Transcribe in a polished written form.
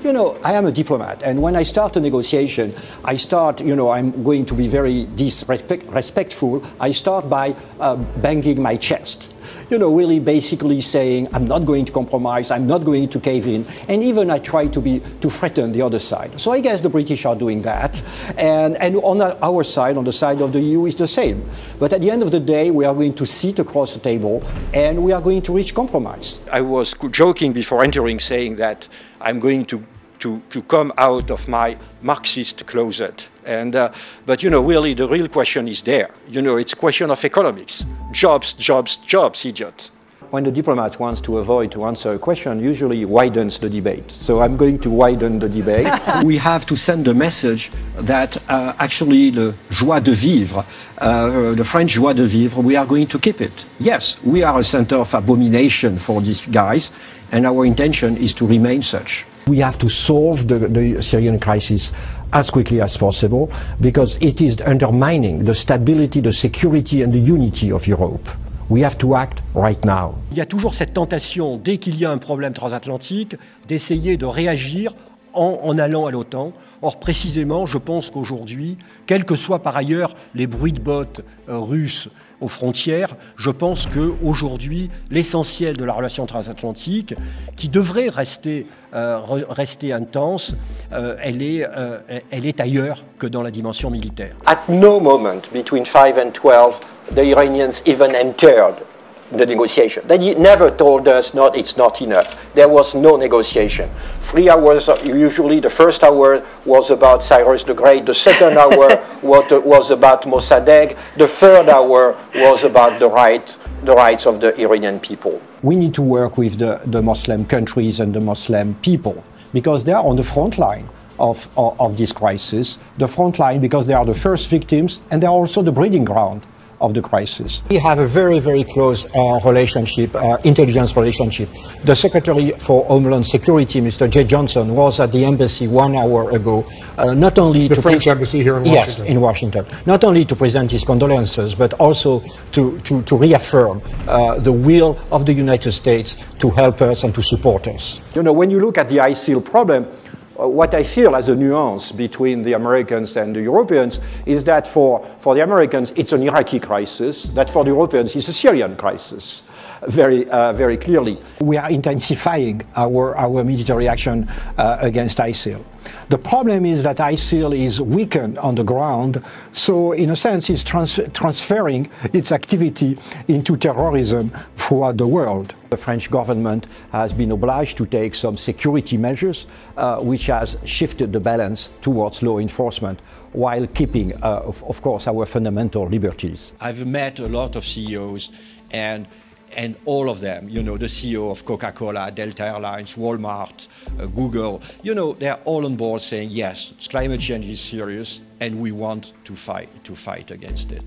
You know, I am a diplomat, and when I start a negotiation, I start, you know, I'm going to be very respectful. I start by banging my chest. You know, really basically saying, I'm not going to compromise, I'm not going to cave in, and even I try to threaten the other side. So I guess the British are doing that, and on our side, on the side of the EU, is the same. But at the end of the day, we are going to sit across the table, and we are going to reach compromise. I was joking before entering, saying that I'm going to come out of my Marxist closet. But, you know, really, the real question is there. You know, it's a question of economics. Jobs, jobs, jobs, idiot. When the diplomat wants to avoid to answer a question, usually he widens the debate. So I'm going to widen the debate. We have to send a message that actually the joie de vivre, the French joie de vivre, we are going to keep it. Yes, we are a center of abomination for these guys, and our intention is to remain such. We have to solve the Syrian crisis as quickly as possible, because it is undermining the stability, the security and the unity of Europe. We have to act right now. Il y a toujours cette tentation, dès qu'il y a un problème transatlantique, d'essayer de réagir en allant à l'OTAN. Or, précisément, je pense qu'aujourd'hui, quels que soient par ailleurs les bruits de bottes russes aux frontières, je pense qu'aujourd'hui, l'essentiel de la relation transatlantique, qui devrait rester intense, elle est ailleurs que dans la dimension militaire. At no moment between 5 and 12, the Iranians even entered the negotiation. They never told us, no, it's not enough. There was no negotiation. 3 hours, usually the first hour was about Cyrus the Great, the second hour was about Mossadegh, the third hour was about the rights of the Iranian people. We need to work with the Muslim countries and the Muslim people, because they are on the front line of this crisis. The front line because they are the first victims, and they are also the breeding ground of the crisis. We have a very, very close relationship, intelligence relationship. The Secretary for Homeland Security, Mr. J. Johnson, was at the embassy 1 hour ago, not only the French embassy here in Washington. Yes, in Washington. Not only to present his condolences, but also to reaffirm the will of the United States to help us and to support us. You know, when you look at the ISIL problem, what I feel as a nuance between the Americans and the Europeans is that for the Americans it's an Iraqi crisis, that for the Europeans it's a Syrian crisis, very clearly. We are intensifying our military action against ISIL. The problem is that ISIL is weakened on the ground, so in a sense it's transferring its activity into terrorism throughout the world. The French government has been obliged to take some security measures, which has shifted the balance towards law enforcement, while keeping, of course, our fundamental liberties. I've met a lot of CEOs, and all of them, you know, the CEO of Coca-Cola, Delta Airlines, Walmart, Google, you know, they're all on board saying, yes, climate change is serious and we want to fight against it.